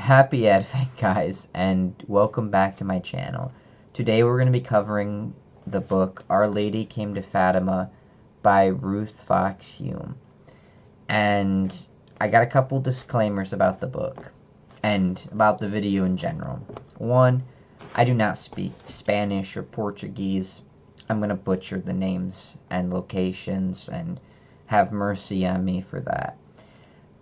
Happy Advent, guys, and welcome back to my channel. Today we're going to be covering the book Our Lady Came to Fatima by Ruth Fox Hume. And I got a couple disclaimers about the book and about the video in general. One, I do not speak Spanish or Portuguese. I'm going to butcher the names and locations, and have mercy on me for that.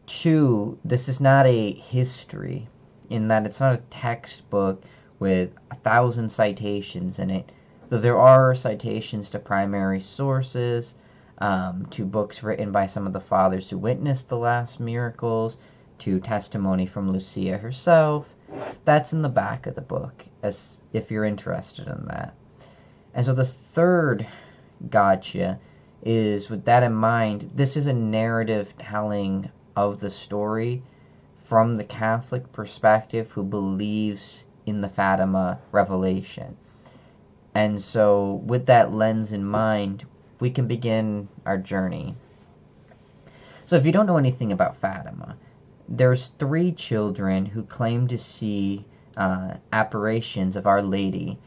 Two, this is not a history, in that it's not a textbook with 1,000 citations in it, though there are citations to primary sources, to books written by some of the fathers who witnessed the last miracles, to testimony from Lucia herself. That's in the back of the book, as if you're interested in that. And so the third gotcha is, with that in mind, this is a narrative telling of the story from the Catholic perspective who believes in the Fatima revelation. And so with that lens in mind, we can begin our journey. So if you don't know anything about Fatima, there's 3 children who claim to see apparitions of Our Lady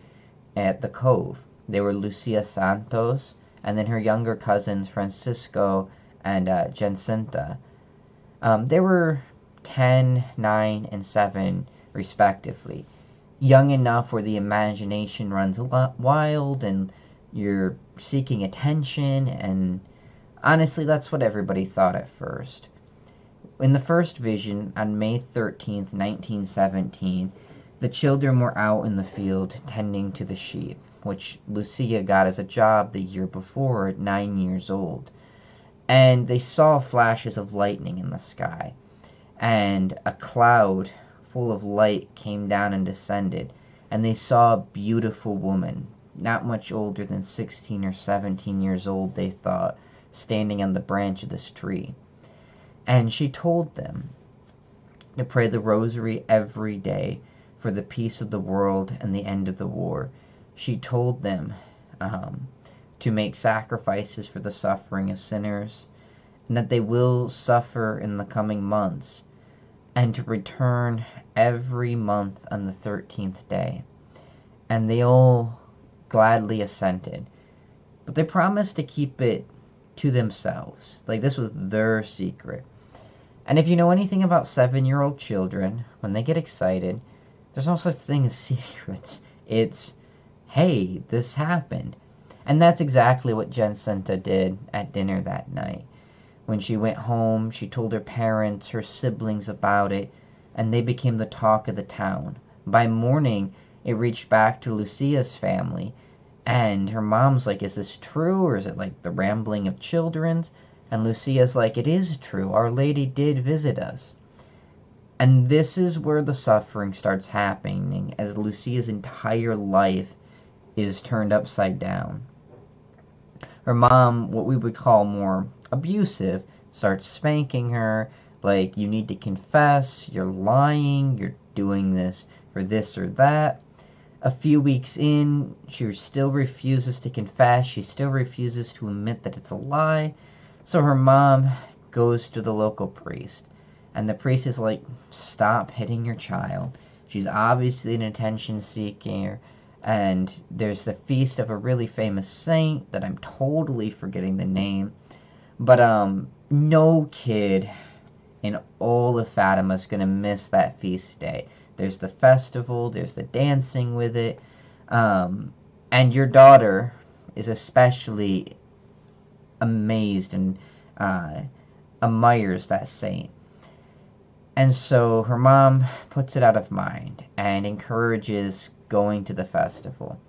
at the Cove. They were Lucia Santos, and then her younger cousins Francisco and Jacinta. They were 10, 9, and 7, respectively. Young enough where the imagination runs a lot wild and you're seeking attention, and honestly, that's what everybody thought at first. In the first vision, on May 13th, 1917, the children were out in the field tending to the sheep, which Lucia got as a job the year before at 9 years old. And they saw flashes of lightning in the sky, and a cloud full of light came down and descended, and they saw a beautiful woman, not much older than 16 or 17 years old, they thought, standing on the branch of this tree. And she told them to pray the rosary every day for the peace of the world and the end of the war. She told them to make sacrifices for the suffering of sinners, and that they will suffer in the coming months, and to return every month on the 13th day. And they all gladly assented, but they promised to keep it to themselves. Like, this was their secret. And if you know anything about 7-year-old children, when they get excited, there's no such thing as secrets. It's, hey, this happened. And that's exactly what Jacinta did at dinner that night. When she went home, she told her parents, her siblings about it, and they became the talk of the town. By morning, it reached back to Lucia's family, and her mom's like, is this true, or is it like the rambling of children's? And Lucia's like, it is true, Our Lady did visit us. And this is where the suffering starts happening, as Lucia's entire life is turned upside down. Her mom, what we would call more abusive, starts spanking her, like, you need to confess, you're lying, you're doing this for this or that. A few weeks in, she still refuses to confess, she still refuses to admit that it's a lie, so her mom goes to the local priest, and the priest is like, stop hitting your child, she's obviously an attention seeker. And there's the feast of a really famous saint that I'm totally forgetting the name. But no kid in all of Fatima is going to miss that feast day. There's the festival, there's the dancing with it. And your daughter is especially amazed and admires that saint. And so her mom puts it out of mind and encourages going to the festival.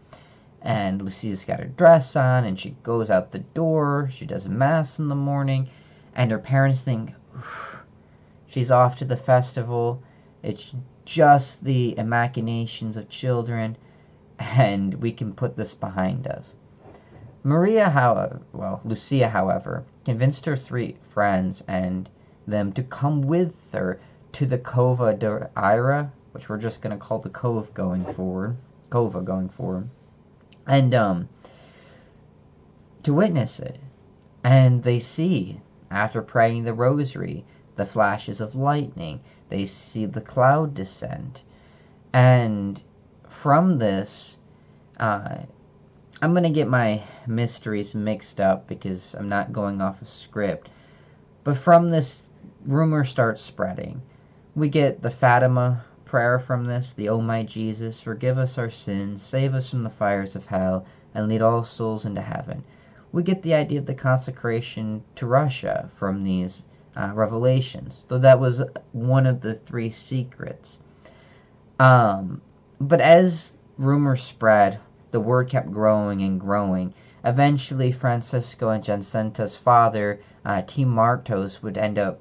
And Lucia's got her dress on, and she goes out the door, she does mass in the morning, and her parents think, she's off to the festival, it's just the machinations of children, and we can put this behind us. Lucia, however, convinced her 3 friends and them to come with her to the Cova de Ira, which we're just going to call the Cova going forward, and to witness it. And they see, after praying the rosary, the flashes of lightning, They see the cloud descend. And from this, I'm going to get my mysteries mixed up because I'm not going off a script. But from this, rumor starts spreading. We get the Fatima prayer from this, the "O my Jesus, forgive us our sins, save us from the fires of hell, and lead all souls into heaven." We get the idea of the consecration to Russia from these revelations, though that was one of the three secrets. But as rumors spread, the word kept growing and growing. Eventually, Francisco and Jacinta's father, T. Martos, would end up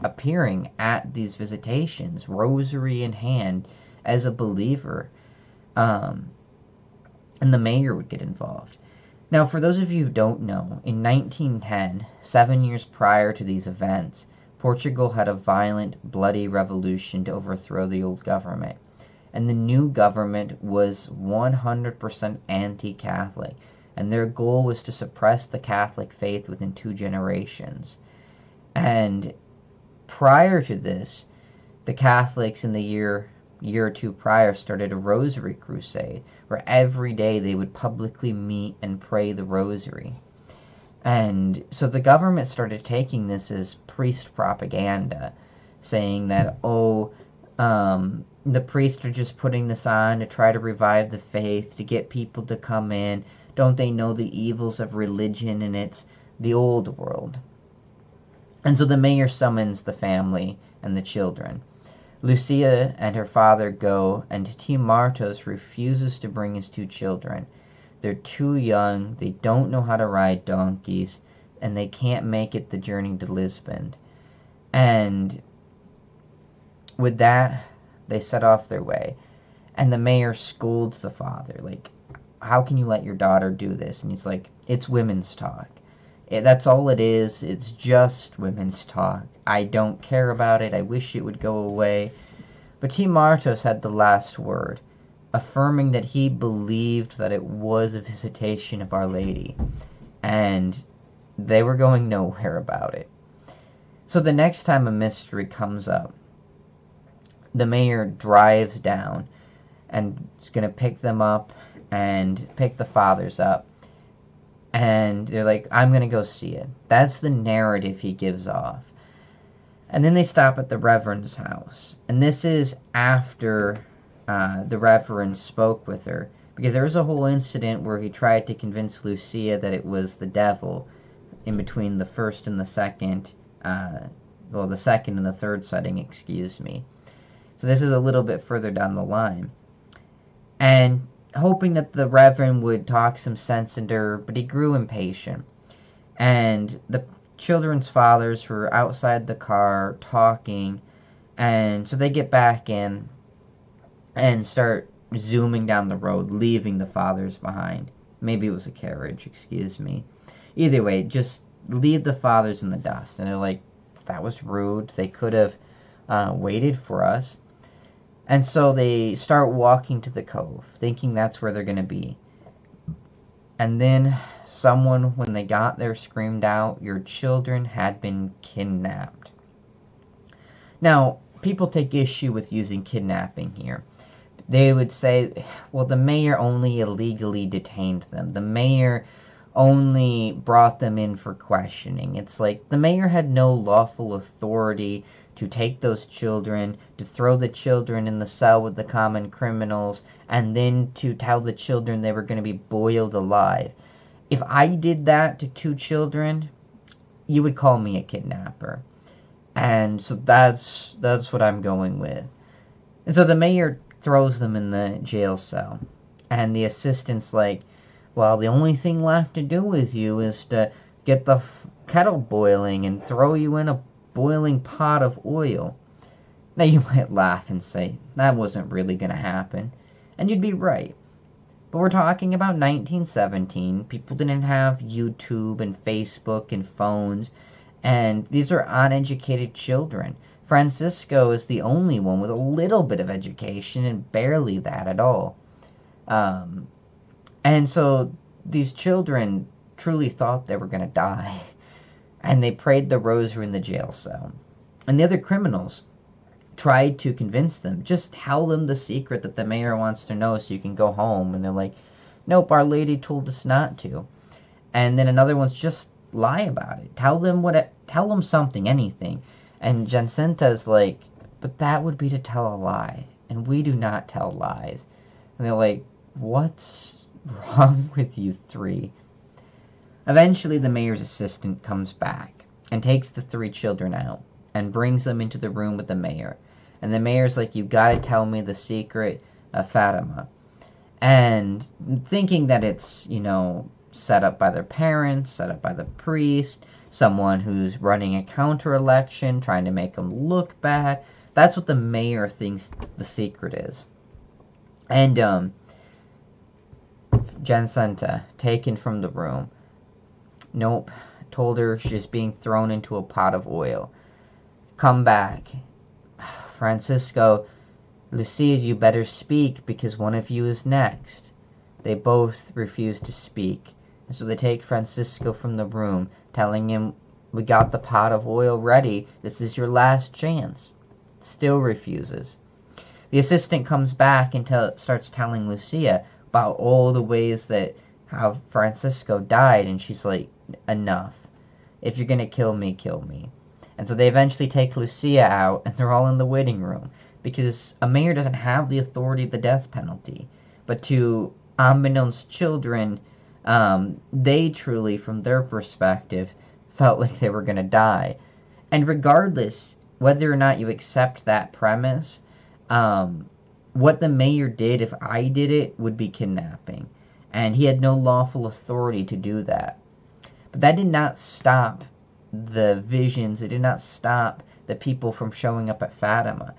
appearing at these visitations, rosary in hand, as a believer. And the mayor would get involved. Now, for those of you who don't know, in 1910, 7 years prior to these events, Portugal had a violent, bloody revolution to overthrow the old government. And the new government was 100% anti-Catholic, and their goal was to suppress the Catholic faith within 2 generations. And prior to this, the Catholics in the year or two prior started a rosary crusade, where every day they would publicly meet and pray the rosary. And so the government started taking this as priest propaganda, saying that, the priests are just putting this on to try to revive the faith, to get people to come in. Don't they know the evils of religion, and it's the old world? And so the mayor summons the family and the children. Lucia and her father go, and T. Martos refuses to bring his 2 children. They're too young, they don't know how to ride donkeys, and they can't make it the journey to Lisbon. And with that, they set off their way. And the mayor scolds the father, like, "How can you let your daughter do this?" And he's like, "It's women's talk. That's all it is. It's just women's talk. I don't care about it. I wish it would go away." But T. Martos had the last word, affirming that he believed that it was a visitation of Our Lady, and they were going nowhere about it. So the next time a mystery comes up, the mayor drives down and is going to pick them up and pick the fathers up. And they're like, "I'm going to go see it." That's the narrative he gives off. And then they stop at the Reverend's house. And this is after the Reverend spoke with her, because there was a whole incident where he tried to convince Lucia that it was the devil in between the first and the second, the second and the third setting, excuse me. So this is a little bit further down the line. And hoping that the Reverend would talk some sense into her, but he grew impatient. And the children's fathers were outside the car talking, and so they get back in and start zooming down the road, leaving the fathers behind. Maybe it was a carriage, excuse me. Either way, just leave the fathers in the dust. And they're like, "That was rude. They could have waited for us." And so they start walking to the cove, thinking that's where they're going to be. And then someone, when they got there, screamed out, "Your children had been kidnapped." Now, people take issue with using kidnapping here. They would say, well, the mayor only illegally detained them. The mayor only brought them in for questioning. It's like the mayor had no lawful authority to take those children, to throw the children in the cell with the common criminals, and then to tell the children they were going to be boiled alive. If I did that to 2 children, you would call me a kidnapper. And so that's what I'm going with. And so the mayor throws them in the jail cell. And the assistant's like, "Well, the only thing left to do with you is to get the kettle boiling and throw you in a boiling pot of oil." Now you might laugh and say, that wasn't really going to happen. And you'd be right. But we're talking about 1917. People didn't have YouTube and Facebook and phones. And these are uneducated children. Francisco is the only one with a little bit of education, and barely that at all. And so these children truly thought they were going to die. And they prayed the rosary in the jail cell. And the other criminals, tried to convince them, just tell them the secret that the mayor wants to know so you can go home. And they're like, nope, Our Lady told us not to. And then another one's just lie about it. Tell them something, anything. And Jacinta's like, but that would be to tell a lie, and we do not tell lies. And they're like, what's wrong with you three? Eventually, the mayor's assistant comes back and takes the three children out and brings them into the room with the mayor. And the mayor's like, you gotta tell me the secret of Fatima. And thinking that it's, set up by their parents, set up by the priest, someone who's running a counter-election, trying to make them look bad. That's what the mayor thinks the secret is. And, Jacinta, taken from the room. Nope. Told her she's being thrown into a pot of oil. Come back. Francisco, Lucia, you better speak because one of you is next. They both refuse to speak. And so they take Francisco from the room, telling him, we got the pot of oil ready. This is your last chance. Still refuses. The assistant comes back and starts telling Lucia about all the ways that how Francisco died, and she's like, enough. If you're gonna kill me, kill me. And so they eventually take Lucia out, and they're all in the waiting room, because a mayor doesn't have the authority of the death penalty. But to unbeknownst children, they truly, from their perspective, felt like they were gonna die. And regardless whether or not you accept that premise, what the mayor did, if I did it, would be kidnapping. And he had no lawful authority to do that. But that did not stop the visions. It did not stop the people from showing up at Fatima.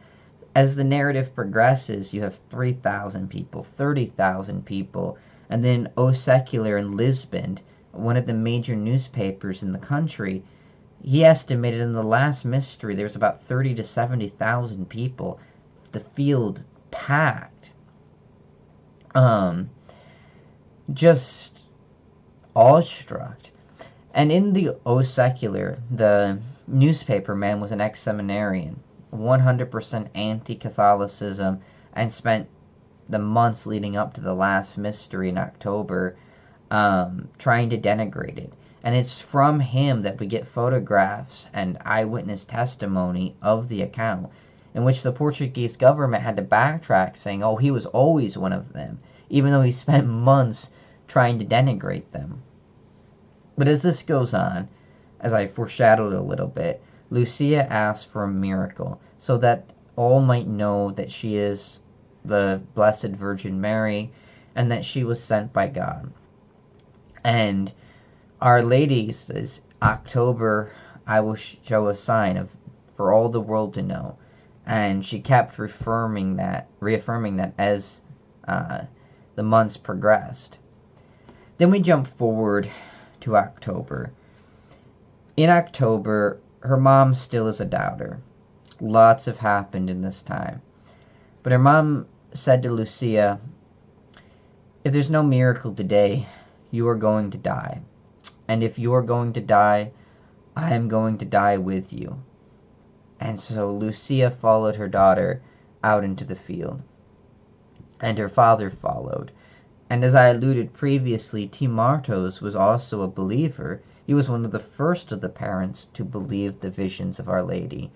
As the narrative progresses, you have 3,000 people, 30,000 people, and then O Secular in Lisbon, one of the major newspapers in the country, he estimated in the last mystery there was about 30 to 70,000 people. The field packed. Just awestruck. And in the O Secular, the newspaper man was an ex-seminarian, 100% anti-Catholicism, and spent the months leading up to the last mystery in October trying to denigrate it. And it's from him that we get photographs and eyewitness testimony of the account, in which the Portuguese government had to backtrack, saying, oh, he was always one of them, even though he spent months trying to denigrate them. But as this goes on, as I foreshadowed a little bit, Lucia asks for a miracle, so that all might know that she is the Blessed Virgin Mary, and that she was sent by God. And Our Lady says, October, I will show a sign for all the world to know. And she kept reaffirming that as the months progressed. Then we jump forward to October. In October, her mom still is a doubter. Lots have happened in this time. But her mom said to Lucia, if there's no miracle today, you are going to die. And if you are going to die, I am going to die with you. And so Lucia followed her daughter out into the field. And her father followed. And as I alluded previously, T. Martos was also a believer. He was one of the first of the parents to believe the visions of Our Lady.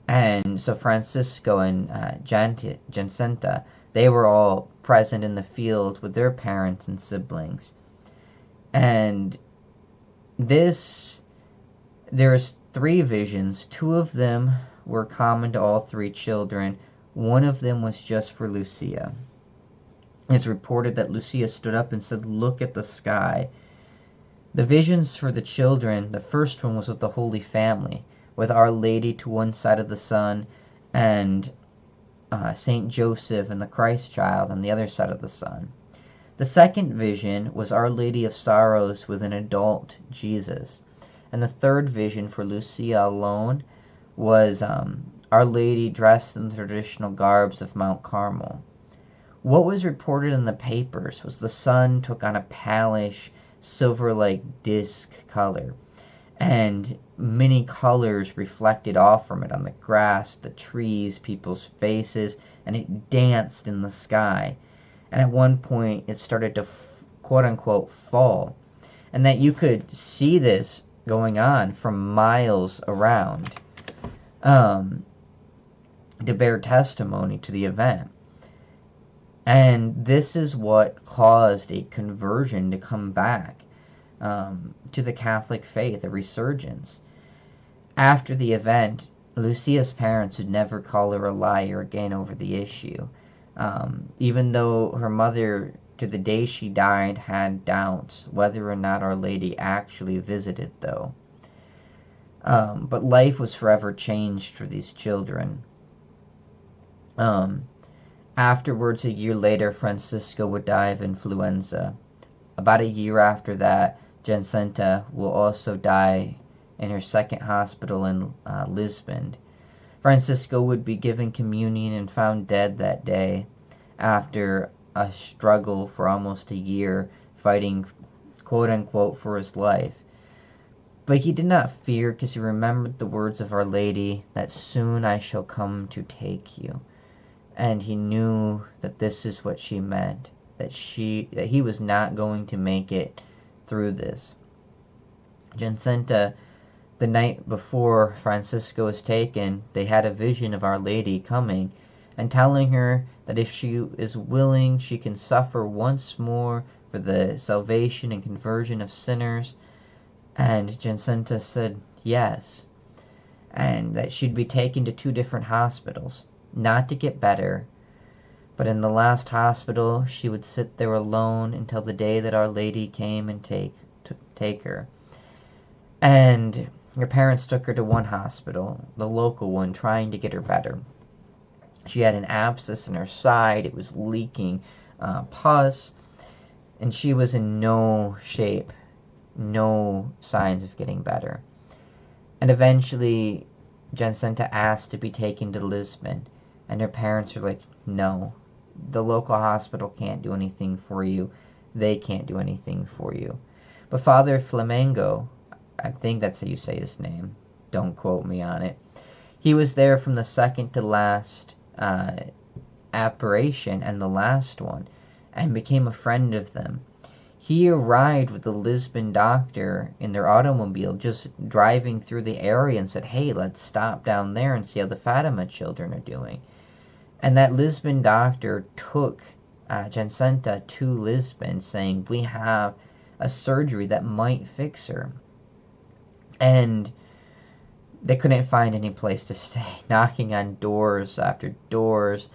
And so Francisco and Jacinta, they were all present in the field with their parents and siblings. And there's 3 visions. 2 of them were common to all 3 children. One of them was just for Lucia. It's reported that Lucia stood up and said, look at the sky. The visions for the children, the first one was with the Holy Family, with Our Lady to one side of the sun and Saint Joseph and the Christ child on the other side of the sun. The second vision was Our Lady of Sorrows with an adult Jesus. And the third vision for Lucia alone was Our Lady dressed in the traditional garbs of Mount Carmel. What was reported in the papers was the sun took on a palish, silver-like disc color. and many colors reflected off from it on the grass, the trees, people's faces, and it danced in the sky. And at one point, it started to quote unquote fall, and that you could see this going on from miles around, um, to bear testimony to the event. And this is what caused a conversion to come back, to the Catholic faith, a resurgence. After the event, Lucia's parents would never call her a liar again over the issue, even though her mother, to the day she died, had doubts whether or not Our Lady actually visited, though. But life was forever changed for these children. Afterwards, a year later, Francisco would die of influenza. About a year after that, Jacinta will also die in her second hospital in Lisbon. Francisco would be given communion and found dead that day after a struggle for almost a year, fighting quote unquote for his life. But he did not fear, because he remembered the words of Our Lady, that soon I shall come to take you. And he knew that this is what she meant, that he was not going to make it through this. Jacinta, the night before Francisco was taken, they had a vision of Our Lady coming and telling her that if she is willing, she can suffer once more for the salvation and conversion of sinners. And Jacinta said yes, and that she'd be taken to 2 different hospitals, not to get better, but in the last hospital she would sit there alone until the day that Our Lady came and take her. And her parents took her to one hospital, the local one, trying to get her better. She had an abscess in her side. It was leaking pus, and she was in no shape, no signs of getting better. And eventually, Jacinta asked to be taken to Lisbon, and her parents were like, no, the local hospital can't do anything for you. They can't do anything for you. But Father Flamengo, I think that's how you say his name, don't quote me on it, he was there from the second to last apparition and the last one, and became a friend of them. He arrived with the Lisbon doctor in their automobile, just driving through the area, and said, hey, let's stop down there and see how the Fatima children are doing. And that Lisbon doctor took Jacinta to Lisbon, saying, we have a surgery that might fix her. And they couldn't find any place to stay, knocking on doors after doors,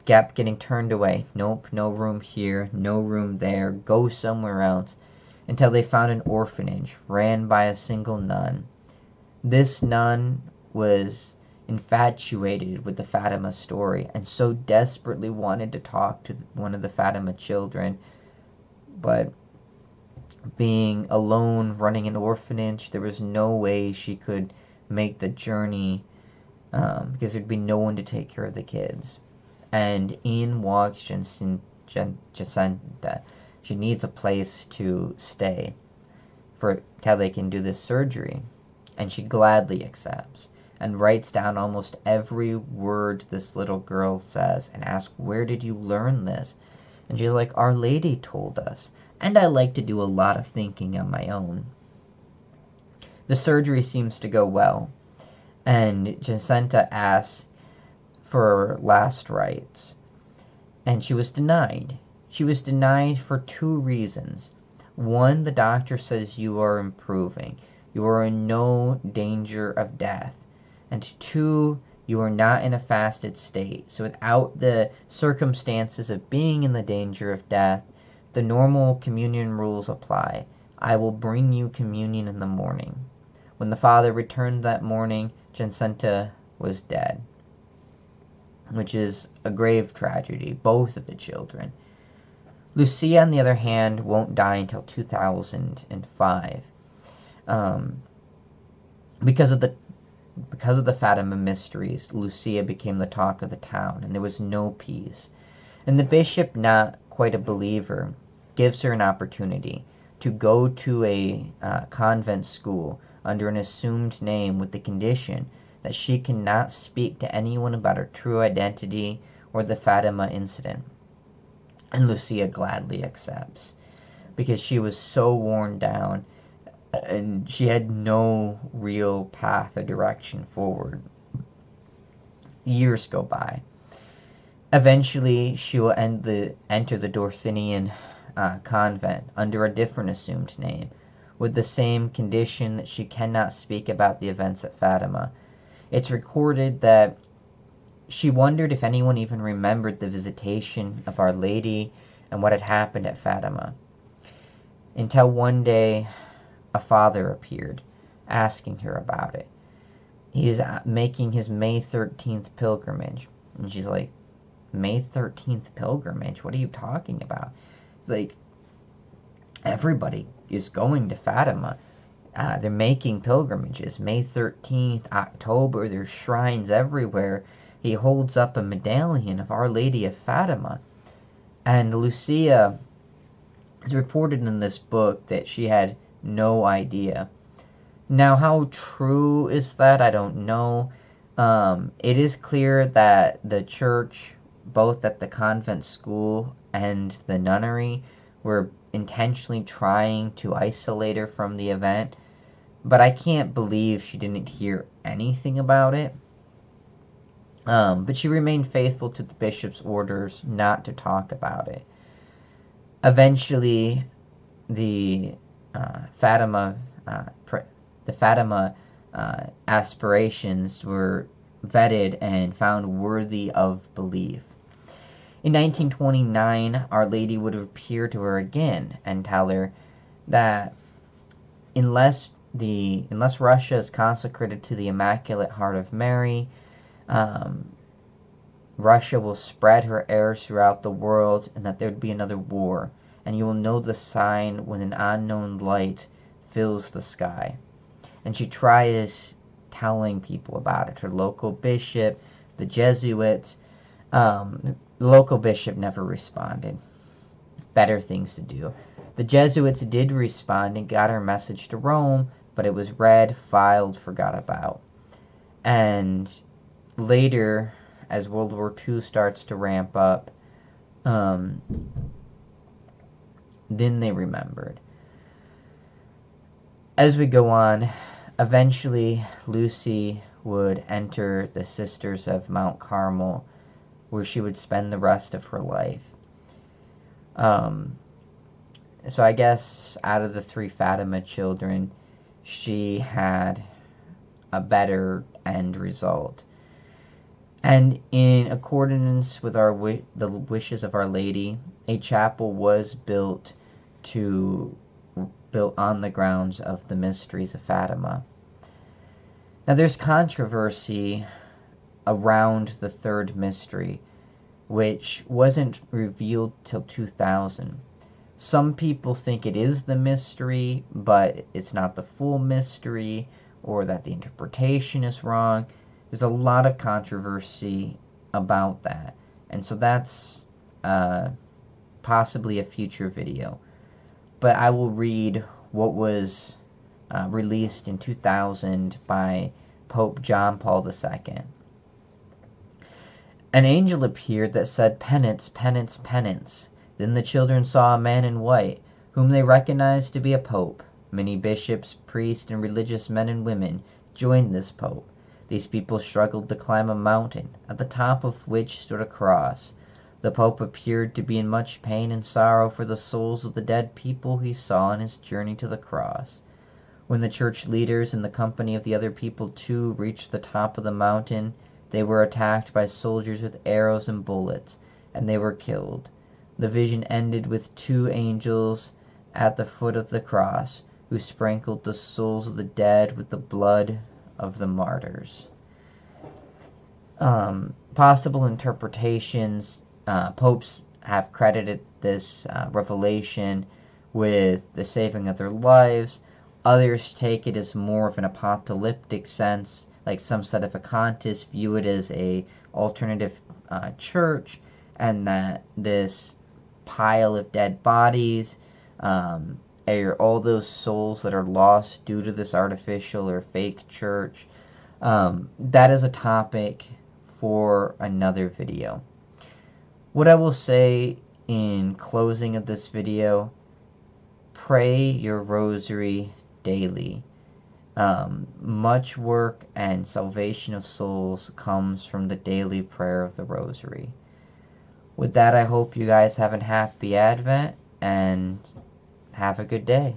kept getting turned away. Nope, no room here, no room there, go somewhere else, until they found an orphanage ran by a single nun. This nun was infatuated with the Fatima story and so desperately wanted to talk to one of the Fatima children, but being alone running an orphanage, there was no way she could make the journey, because there'd be no one to take care of the kids. And in walks Jacinta. She needs a place to stay till they can do this surgery, and she gladly accepts and writes down almost every word this little girl says and asks, where did you learn this? And she's like, Our Lady told us, and I like to do a lot of thinking on my own. The surgery seems to go well, and Jacinta asks for last rites, and she was denied. She was denied for 2 reasons. One, the doctor says you are improving. You are in no danger of death. And 2, you are not in a fasted state. So without the circumstances of being in the danger of death, the normal communion rules apply. I will bring you communion in the morning. When the father returned that morning, Jacinta was dead, which is a grave tragedy, both of the children. Lucia, on the other hand, won't die until 2005. Because of the Fatima mysteries, Lucia became the talk of the town, and there was no peace. And the bishop, not quite a believer, gives her an opportunity to go to a convent school under an assumed name with the condition that she cannot speak to anyone about her true identity or the Fatima incident. And Lucia gladly accepts because she was so worn down and she had no real path or direction forward. Years go by. Eventually, she will enter the Dorthinian convent under a different assumed name, with the same condition that she cannot speak about the events at Fatima. It's recorded that she wondered if anyone even remembered the visitation of Our Lady and what had happened at Fatima. Until one day, a father appeared, asking her about it. He is making his May 13th pilgrimage. And she's like, May 13th pilgrimage? What are you talking about? It's like, everybody is going to Fatima. They're making pilgrimages. May 13th, October, there's shrines everywhere. He holds up a medallion of Our Lady of Fatima. And Lucia is reported in this book that she had no idea. Now, how true is that? I don't know. It is clear that the church, both at the convent school and the nunnery, were intentionally trying to isolate her from the event, but I can't believe she didn't hear anything about it. But she remained faithful to the bishop's orders not to talk about it. Eventually, the Fatima aspirations were vetted and found worthy of belief. In 1929, Our Lady would appear to her again and tell her that unless Russia is consecrated to the Immaculate Heart of Mary, Russia will spread her errors throughout the world, and that there would be another war, and you will know the sign when an unknown light fills the sky. And she tries telling people about it. Her local bishop, the Jesuits. The local bishop never responded. Better things to do. The Jesuits did respond and got her message to Rome, but it was read, filed, forgot about. And later, as World War II starts to ramp up, then they remembered. As we go on, eventually Lucy would enter the Sisters of Mount Carmel, where she would spend the rest of her life. So I guess out of the 3 Fatima children, she had a better end result. And in accordance with the wishes of Our Lady, a chapel was built on the grounds of the mysteries of Fatima. Now there's controversy around the third mystery, which wasn't revealed till 2000. Some people think it is the mystery, but it's not the full mystery, or that the interpretation is wrong. There's a lot of controversy about that, and so that's possibly a future video. But I will read what was released in 2000 by Pope John Paul II. An angel appeared that said, "Penance, penance, penance." Then the children saw a man in white, whom they recognized to be a pope. Many bishops, priests, and religious men and women joined this pope. These people struggled to climb a mountain, at the top of which stood a cross. The pope appeared to be in much pain and sorrow for the souls of the dead people he saw on his journey to the cross. When the church leaders, in the company of the other people too, reached the top of the mountain, they were attacked by soldiers with arrows and bullets, and they were killed. The vision ended with 2 angels at the foot of the cross, who sprinkled the souls of the dead with the blood of the martyrs. Possible interpretations. Popes have credited this revelation with the saving of their lives. Others take it as more of an apocalyptic sense, like some sedevacantists view it as a alternative church, and that this pile of dead bodies all those souls that are lost due to this artificial or fake church. That is a topic for another video. What I will say in closing of this video, pray your rosary daily. Much work and salvation of souls comes from the daily prayer of the rosary. With that, I hope you guys have a happy Advent and have a good day.